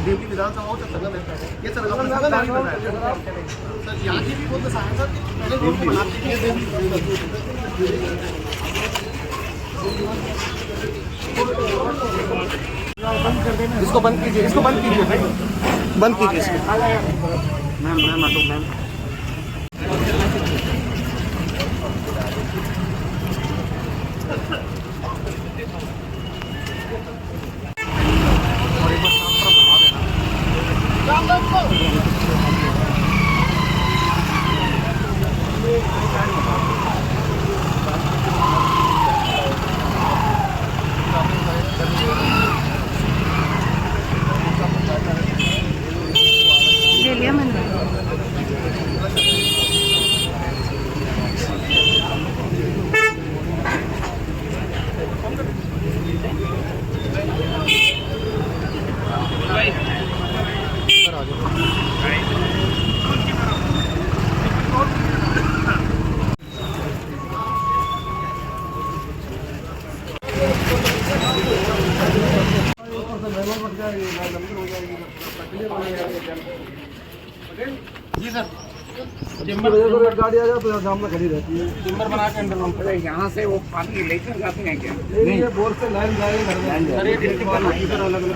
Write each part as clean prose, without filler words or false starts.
देवली विधानसभा हो संगम है, ये सर यहाँ की भी बोलते सर पहले रोड को बनाते हैं इसको बंद कीजिए, इसको बंद कीजिए भाई, बंद कीजिए इसको। मैम मैम ले लिया मैंने। जी सर, गाड़ी आ जाए जाम में खड़ी रहती है। टिम्बर बना के अंडर पंप है, यहाँ से वो पानी लेकर जाते हैं क्या? नहीं, ये बोर से लाइन जाएगी घर में। अलग अलग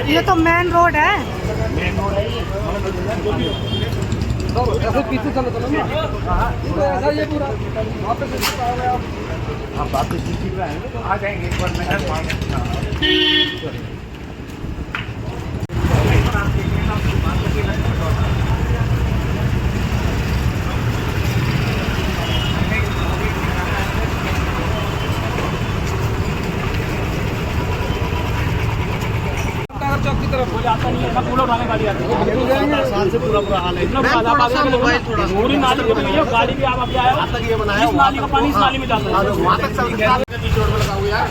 ये तो मेन रोड है। ऐसे पीछे चलो चलो ना, ऐसा ये पूरा वापस हाँ वापस ठीक है, आ जाएंगे एक बार मैं चौक की तरफ हो जाता नहीं है, पूरा उठाने गाड़ी आती है। साल से पूरा हाल है। पूरी नाली गाड़ी भी आप अभी आया तक ये बनाया, इस नाली का पानी इस नाली में जाता है। वहाँ तक सब बीच रोड में लगा हुआ है।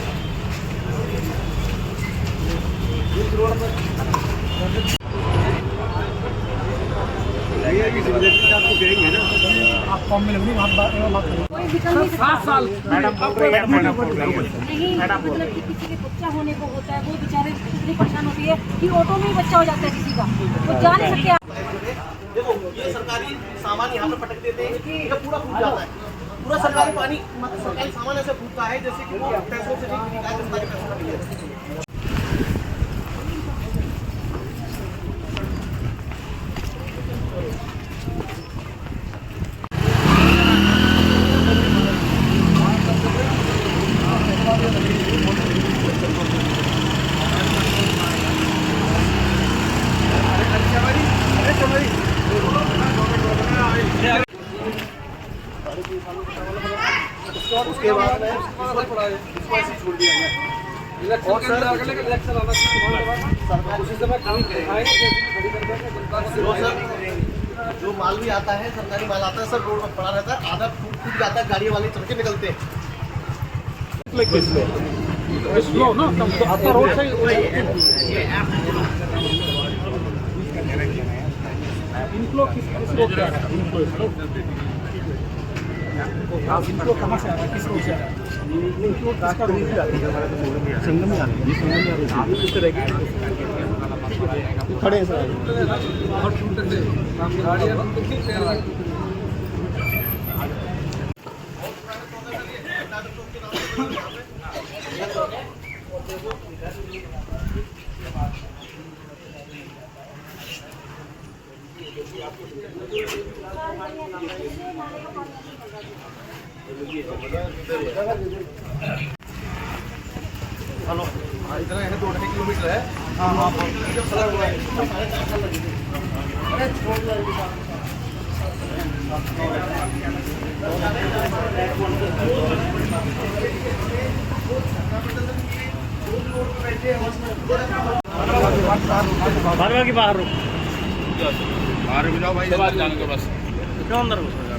आप कम में लगनी बात 7 साल नहीं, मतलब कि किसी के बच्चा होने को होता है, वो बेचारे इतनी परेशान होती है कि ऑटो में ही बच्चा हो जाता है किसी का, वो जा नहीं सकते। देखो ये सरकारी सामान यहाँ पे पटक देते हैं, ये पूरा फूट जाता है। पूरा सरकारी पानी, मतलब सरकारी सामान ऐसे फूटता है जैसे कि वो पैसों से नहीं खरीदा है, सरकारी पैसों का नहीं है। उसके बाद में इसको ऐसे छोड़ दिया गया। इलेक्शन के अंदर आगे इलेक्शन आना चाहिए, उसी समय जो माल भी आता है, सरकारी माल आता है, सर रोड पर पड़ा रहता है, आधा टूट जाता है, गाड़ी वाले चढ़ के निकलते हैं। रोड से इनफ्लो किस रोड से आ रहा है? इनको कहाँ से आ रहा है, किस रोड से आ रहा है? संगम में आ रही है, किस तरह की खड़े हैं सर। हेलो, इतना है 2.5 किलोमीटर है। हाँ हाँ बाहर बाहर रुक, बाहर भी जाओ भाई, जाने के बस क्यों अंदर घुस रहे हो?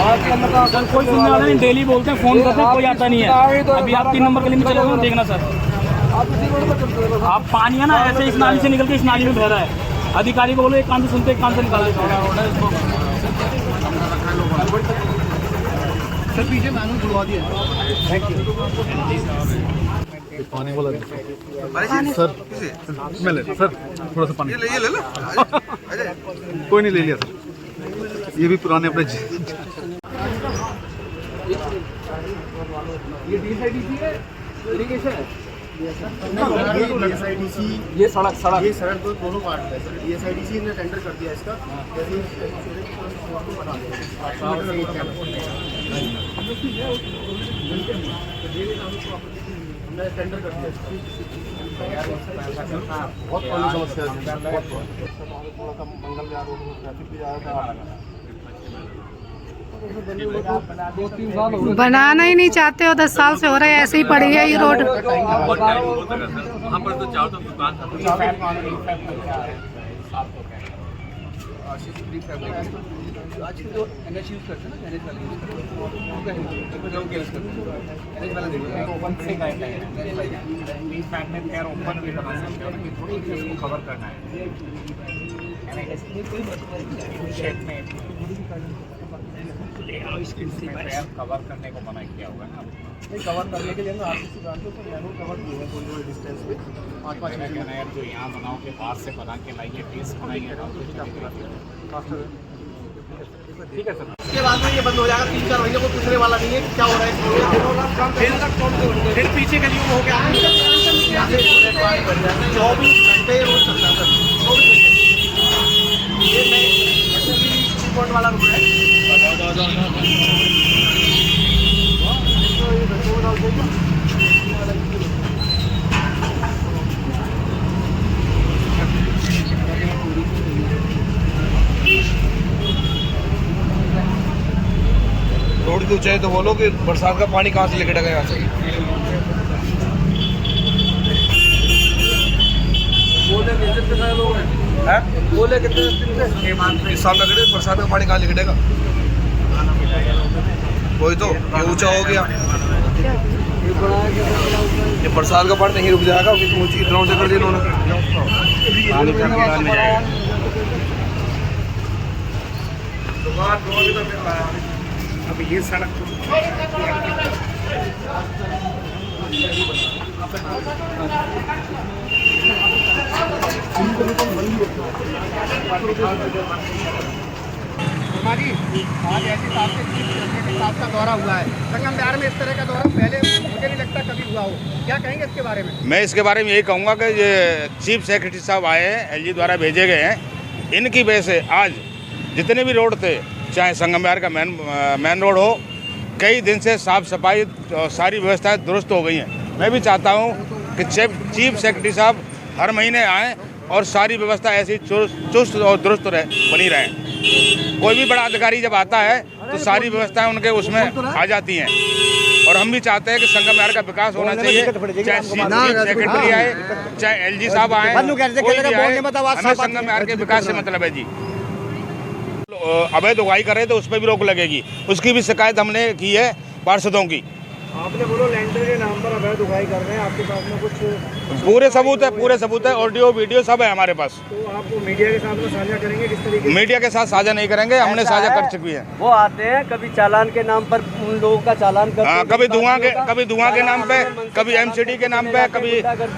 सर कोई सुनने वाला नहीं, डेली बोलते हैं, फोन करते हैं, कोई आता नहीं है। अभी आप 3 नंबर गली में चले गए, देखना सर, आप इसी रोड पर चलते हो। आप पानी है ना ऐसे इस नाली से निकल के इस नाली में बह रहा है। अधिकारी को बोलो एक कान से सुनते एक कान से निकाल देते हैं। सर पीछे मैनुअल खुलवा दिया। Thank you. पानी वाला सर, मैं ले सर, थोड़ा सा पानी ले लो। कोई नहीं, ले लिया सर। ये भी पुराने अपने ये DSIDC है, इरिगेशन है। DSIDC ये सड़क ये सड़क तो दोनों पार्ट है सर। DSIDC ने टेंडर कर दिया इसका, हमने टेंडर कर दिया इसका। बहुत बड़ी समस्या है। थोड़ा सा मंगल में रोड में ट्रैफिक भी ज़्यादा था। 2-3 साल हो गए। बनाना ही नहीं चाहते हो, 10 साल से हो रहा है ऐसे ही पड़ी है ये रोड। आजकल जो NH यूज करते हैं ना, NH वाले यूज करते हैं, वो क्या यूज करते हैं, NH वाला देखिए ओपन से गाइडलाइन है। इस पैक में पैर ओपन भी बना सकते हो ना, कि थोड़ी सी उसको कवर करना है। शेप में पैर कवर करने को मना किया हुआ है ना। नहीं, कवर करने के लिए ना RCC ब्रांड को मैनुअल कवर दिए हैं थोड़ी डिस्टेंस पे 5-5 मैं कहना है जो यहाँ बनाओ के पास से बना के लाइए, टेस्ट बनाइए। ठीक है सर। उसके बाद में ये बंद हो जाएगा। 3-4 महीने को पूछने वाला नहीं है कि क्या हो रहा है। फिर पीछे गलियों में हो गया 24 घंटे रोड चलता है सर। 24 घंटे। ये मैं वाला रोड है। रोड की ऊंचाई तो बोलो कि बरसात का पानी कहाँ से लेके गया यहाँ से। बोले कितने दिन से इस साल लग रहे बरसात का पानी कहाँ निकलेगा। कोई तो ये ऊंचा हो गया, ये बरसात का पानी नहीं रुक जाएगा, इतना ऊंचा कर दिया इन्होंने। अब ये सड़क हमारी आज ऐसी साहब का दौरा हुआ है संगम बिहार में। इस तरह का दौरा पहले मुझे नहीं लगता कभी हुआ हो। क्या कहेंगे इसके बारे में? मैं इसके बारे में यही कहूँगा कि ये चीफ सेक्रेटरी साहब आए हैं, LG द्वारा भेजे गए हैं, इनकी वजह से आज जितने भी रोड थे, चाहे संगम बिहार का मेन रोड हो, कई दिन से साफ़ सफाई सारी व्यवस्थाएं दुरुस्त हो गई हैं। मैं भी चाहता हूं कि चीफ सेक्रेटरी साहब हर महीने आएँ और सारी व्यवस्था ऐसी चुस्त और दुरुस्त बनी रहे। कोई भी बड़ा अधिकारी जब आता है तो सारी व्यवस्थाएं उनके उसमें आ जाती हैं। और हम भी चाहते हैं कि संगम बिहार का विकास होना चाहिए, चाहे चीफ सेक्रेटरी आए, चाहे LG साहब आए, हमें संगम बिहार के विकास से मतलब है जी। अवैध उगाही करे तो उस पर भी रोक लगेगी। उसकी भी शिकायत हमने की है पार्षदों की। आपने बोलो लैंडर के नाम पर अवैध उगाही कर रहे हैं, आपके पास में कुछ पूरे सबूत है, ऑडियो वीडियो सब है हमारे पास। तो आप मीडिया के साथ में साझा करेंगे किस तरीके से? मीडिया के साथ साझा नहीं करेंगे, हमने साझा कर चुकी है। वो आते हैं कभी चालान के नाम पर, उन लोगों का चालान करते, कभी धुआं के नाम पे, कभी MCD के नाम पे, कभी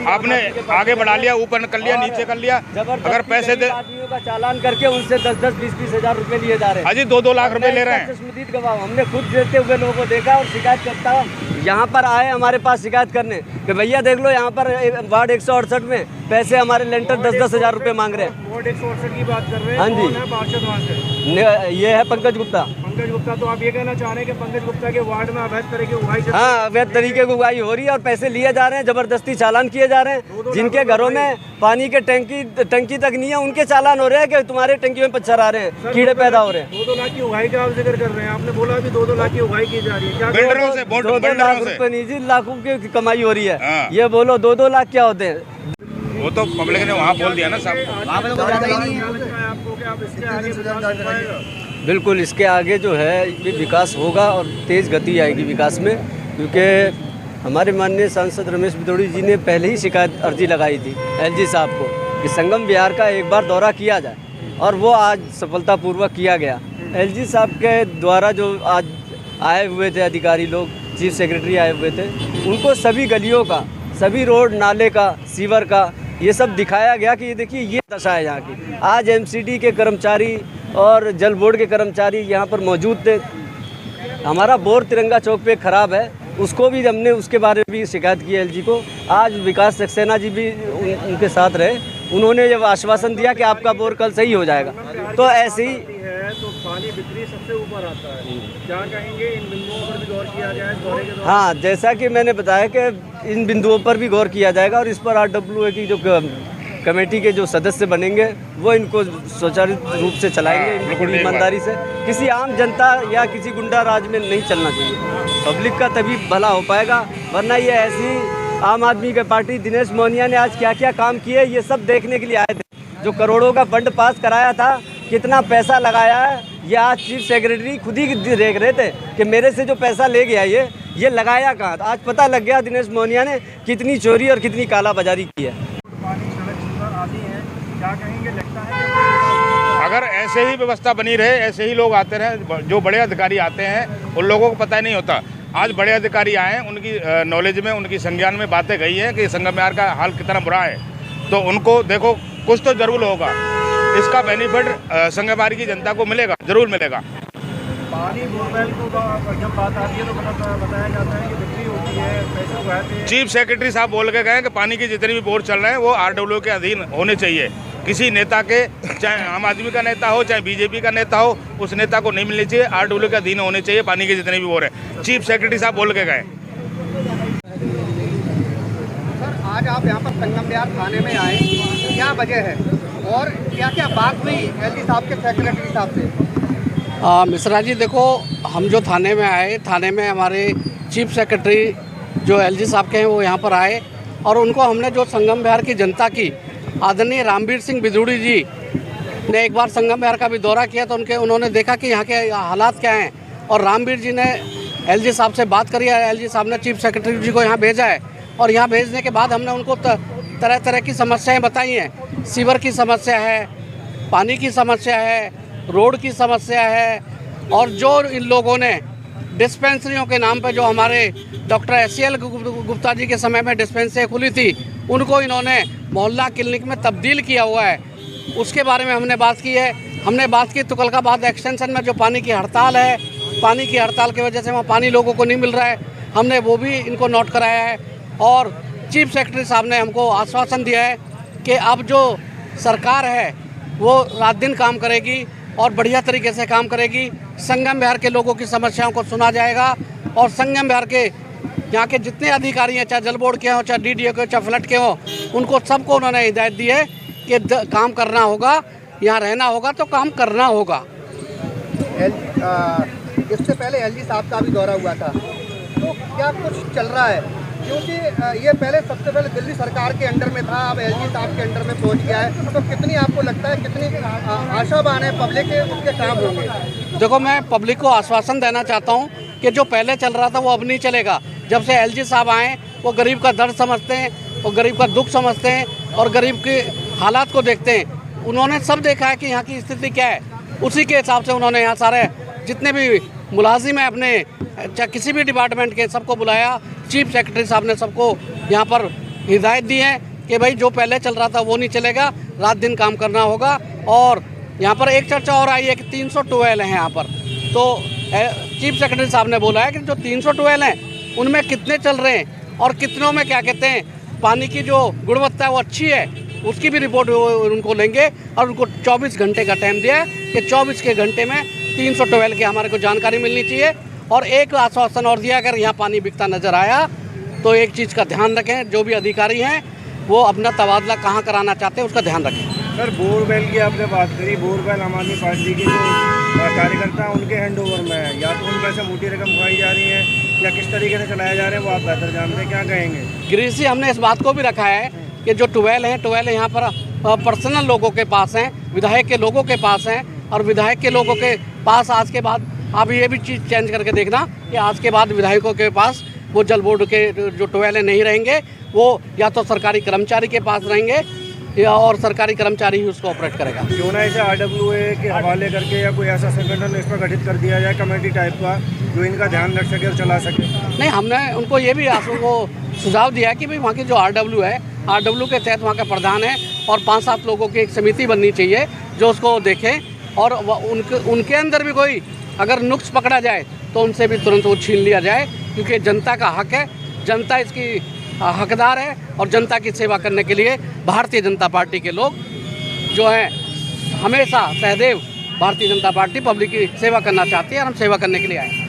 आपने आगे बढ़ा लिया, ऊपर कर लिया, नीचे कर लिया। अगर पैसे दे आदमियों का चालान करके उनसे 10-10, 20-20 हज़ार रुपए लिए जा रहे हैं। अजी 2-2 लाख रुपए ले रहे हैं। चश्मदीद गवाह, हमने खुद देते हुए लोगों को देखा और शिकायत करता हूँ। यहाँ पर आए हमारे पास शिकायत करने कि भैया देख लो यहाँ पर वार्ड 168 में पैसे हमारे लेंटर 10-10 हज़ार रुपए मांग रहे हैं। वार्ड 168 की बात कर रहे हैं। हाँ जी। कौन है पार्षद वहाँ से? ये है पंकज गुप्ता। पंकज गुप्ता। तो आप ये कहना चाह रहे हैं कि पंकज गुप्ता के वार्ड में अवैध तरह की उगाही? हाँ, अवैध तरीके की उगाही हो रही है और पैसे लिए जा रहे हैं, जबरदस्ती चालान किए जा रहे हैं। जिनके घरों में पानी के टंकी तक नहीं है, उनके चालान हो रहे हैं कि तुम्हारे टंकी में पत्थर आ रहे हैं, कीड़े पैदा हो रहे हैं। 2-2 लाख की उगाही का आप जिक्र कर रहे हैं। आपने बोला अभी 2-2 लाख की उगाही की जा रही है। क्या 2-2 लाख रुपए नहीं जी, लाखों की कमाई हो रही है। हाँ। ये बोलो 2-2 लाख क्या होते हैं? वो तो पब्लिक ने वहाँ बोल दिया ना साहब। आपको क्या आप इसके आगे बिल्कुल इसके आगे जो है ये विकास होगा और तेज़ गति आएगी विकास में, क्योंकि हमारे माननीय सांसद रमेश बिदौड़ी जी ने पहले ही शिकायत अर्जी लगाई थी एलजी साहब को कि संगम विहार का एक बार दौरा किया जाए, और वो आज सफलतापूर्वक किया गया। एलजी साहब के द्वारा जो आज आए हुए थे अधिकारी लोग, चीफ सेक्रेटरी आए हुए थे, उनको सभी गलियों का, सभी रोड नाले का, सीवर का ये सब दिखाया गया कि ये देखिए ये दशा है यहाँ की। आज एमसीडी के कर्मचारी और जल बोर्ड के कर्मचारी यहाँ पर मौजूद थे। हमारा बोर तिरंगा चौक पे ख़राब है, उसको भी हमने उसके बारे में भी शिकायत की एलजी को। आज विकास सक्सेना जी भी उनके साथ रहे, उन्होंने जब आश्वासन दिया कि आपका बोर कल सही हो जाएगा। तो ऐसे ही है तो पानी बिक्री सबसे ऊपर आता है, क्या कहेंगे इन बिंदुओं पर भी गौर किया जाए दौरे के दौरान? हाँ, जैसा कि मैंने बताया कि इन बिंदुओं पर भी गौर किया जाएगा और इस पर RWA की जो कमेटी के जो सदस्य बनेंगे वो इनको सुचारू रूप से चलाएंगे, पूरी ईमानदारी से। किसी आम जनता या किसी गुंडा राज में नहीं चलना चाहिए, पब्लिक का तभी भला हो पाएगा, वरना ये ऐसी आम आदमी की पार्टी दिनेश मोहनिया ने आज क्या क्या काम किए ये सब देखने के लिए आए थे। जो करोड़ों का फंड पास कराया था, कितना पैसा लगाया है, ये आज चीफ सेक्रेटरी खुद ही देख रहे थे कि मेरे से जो पैसा ले गया ये लगाया कहाँ। आज पता लग गया दिनेश मोहनिया ने कितनी चोरी और कितनी कालाबाजारी की है। पानी सड़क सुंदर आती है, क्या कहेंगे, लगता है कि अगर ऐसे ही व्यवस्था बनी रहे, ऐसे ही लोग आते रहे, जो बड़े अधिकारी आते हैं उन लोगों को पता ही नहीं होता। आज बड़े अधिकारी आए हैं, उनकी नॉलेज में, उनकी संज्ञान में बातें गई हैं कि संगम विहार का हाल कितना बुरा है, तो उनको देखो कुछ तो जरूर होगा, इसका बेनिफिट संगम विहार की जनता को मिलेगा, जरूर मिलेगा। पानी बोरवेल को जब बात आती है तो बताया जाता है कि बिक्री होती है, पैसे उगाते। चीफ सेक्रेटरी साहब बोल के गए कि पानी की जितनी भी बोर चल रहे हैं वो RWA के अधीन होने चाहिए। किसी नेता के, चाहे आम आदमी का नेता हो चाहे बीजेपी का नेता हो, उस नेता को नहीं मिलनी चाहिए, RWA के अधीन होने चाहिए पानी की जितनी भी बोर है। चीफ सेक्रेटरी साहब बोल के गए। सर, आज आप यहाँ पर संगम विहार थाने में आए, क्या वजह है और क्या क्या बात हुई एलजी साहब के सेक्रेटरी साहब से? मिश्रा जी, देखो, हम जो थाने में आए, थाने में हमारे चीफ सेक्रेटरी जो एलजी साहब के हैं वो यहाँ पर आए, और उनको हमने जो संगम विहार की जनता की, आदरणीय रामवीर सिंह बिदूड़ी जी ने एक बार संगम विहार का भी दौरा किया, तो उन्होंने देखा कि यहाँ के हालात क्या हैं, और रामवीर जी ने एलजी साहब से बात करी है। एलजी साहब ने चीफ सेक्रेटरी जी को यहाँ भेजा है, और यहाँ भेजने के बाद हमने उनको तरह तरह की समस्याएँ बताई हैं। सीवर की समस्या है, पानी की समस्या है, रोड की समस्या है, और जो इन लोगों ने डिस्पेंसरियों के नाम पे जो हमारे डॉक्टर SCL गुप्ता जी के समय में डिस्पेंसरी खुली थी, उनको इन्होंने मोहल्ला क्लिनिक में तब्दील किया हुआ है, उसके बारे में हमने बात की है। हमने बात की तुगलकाबाद एक्सटेंशन में जो पानी की हड़ताल है, पानी की हड़ताल की वजह से वहाँ पानी लोगों को नहीं मिल रहा है, हमने वो भी इनको नोट कराया है। और चीफ सेक्रेटरी साहब ने हमको आश्वासन दिया है कि अब जो सरकार है वो रात दिन काम करेगी और बढ़िया तरीके से काम करेगी। संगम विहार के लोगों की समस्याओं को सुना जाएगा, और संगम विहार के यहाँ के जितने अधिकारी हैं, चाहे जल बोर्ड के हों, चाहे DDO के, चाहे फ्लड के हों, उनको सबको उन्होंने हिदायत दी है कि काम करना होगा, यहाँ रहना होगा तो काम करना होगा। इससे पहले एलजी साहब का भी दौरा हुआ था, तो क्या कुछ चल रहा है? क्योंकि ये पहले सबसे पहले दिल्ली सरकार के अंडर में था, अब एलजी साहब के अंडर में पहुंच गया है, तो कितनी आपको लगता है, कितनी आशावान है पब्लिक के उसके काम होंगे? देखो, मैं पब्लिक को आश्वासन देना चाहता हूँ कि जो पहले चल रहा था वो अब नहीं चलेगा। जब से एलजी साहब आए, वो गरीब का दर्द समझते हैं, वो गरीब का दुख समझते हैं, और गरीब के हालात को देखते हैं। उन्होंने सब देखा है कि यहाँ की स्थिति क्या है, उसी के हिसाब से उन्होंने यहाँ सारे जितने भी मुलाजिम हैं अपने, चाहे किसी भी डिपार्टमेंट के, सबको बुलाया। चीफ सेक्रेटरी साहब ने सबको यहाँ पर हिदायत दी है कि भाई जो पहले चल रहा था वो नहीं चलेगा, रात दिन काम करना होगा। और यहाँ पर एक चर्चा और आई है कि 300 ट्यूबवेल हैं यहाँ पर, तो चीफ सेक्रेटरी साहब ने बोला है कि जो 300 ट्यूबवेल हैं उनमें कितने चल रहे हैं और कितनों में क्या कहते हैं पानी की जो गुणवत्ता है वो अच्छी है, उसकी भी रिपोर्ट उनको लेंगे। और उनको 24 घंटे का टाइम दिया है कि 24 के घंटे में 300 ट्यूबवेल की हमारे को जानकारी मिलनी चाहिए। और एक आश्वासन और दिया, अगर यहाँ पानी बिकता नज़र आया तो एक चीज़ का ध्यान रखें, जो भी अधिकारी हैं वो अपना तबादला कहाँ कराना चाहते हैं उसका ध्यान रखें। सर, बोरवेल की आपने बात करी, बोरवेल आम आदमी पार्टी के जो कार्यकर्ता हैं उनके हैंडओवर में है, या तो उन पैसे मोटी रकम खाई जा रही है या किस तरीके से चलाया जा रहा है वो आप बेहतर जानते हैं, क्या कहेंगे? गिरीश जी, हमने इस बात को भी रखा है कि जो ट्यूबवेल हैं यहाँ पर पर्सनल लोगों के पास हैं, विधायक के लोगों के पास हैं, और विधायक के लोगों के पास आज के बाद आप ये भी चीज़ चेंज करके देखना कि आज के बाद विधायकों के पास वो जल बोर्ड के जो टोयले नहीं रहेंगे, वो या तो सरकारी कर्मचारी के पास रहेंगे या और सरकारी कर्मचारी ही उसको ऑपरेट करेगा। क्यों ना इसे RWA के हवाले करके या कोई ऐसा संगठन इस पर गठित कर दिया जाए कमेटी टाइप का, जो इनका ध्यान रख सके और चला सके। नहीं, हमने उनको ये भी आंसू को सुझाव दिया है कि भाई वहाँ की जो RW है, RW के तहत वहाँ का प्रधान है और 5-7 लोगों की एक समिति बननी चाहिए जो उसको देखें और उनके अंदर भी कोई अगर नुक्स पकड़ा जाए तो उनसे भी तुरंत वो छीन लिया जाए, क्योंकि जनता का हक है, जनता इसकी हकदार है और जनता की सेवा करने के लिए भारतीय जनता पार्टी के लोग जो हैं हमेशा सहदैव भारतीय जनता पार्टी पब्लिक की सेवा करना चाहती है और हम सेवा करने के लिए आए।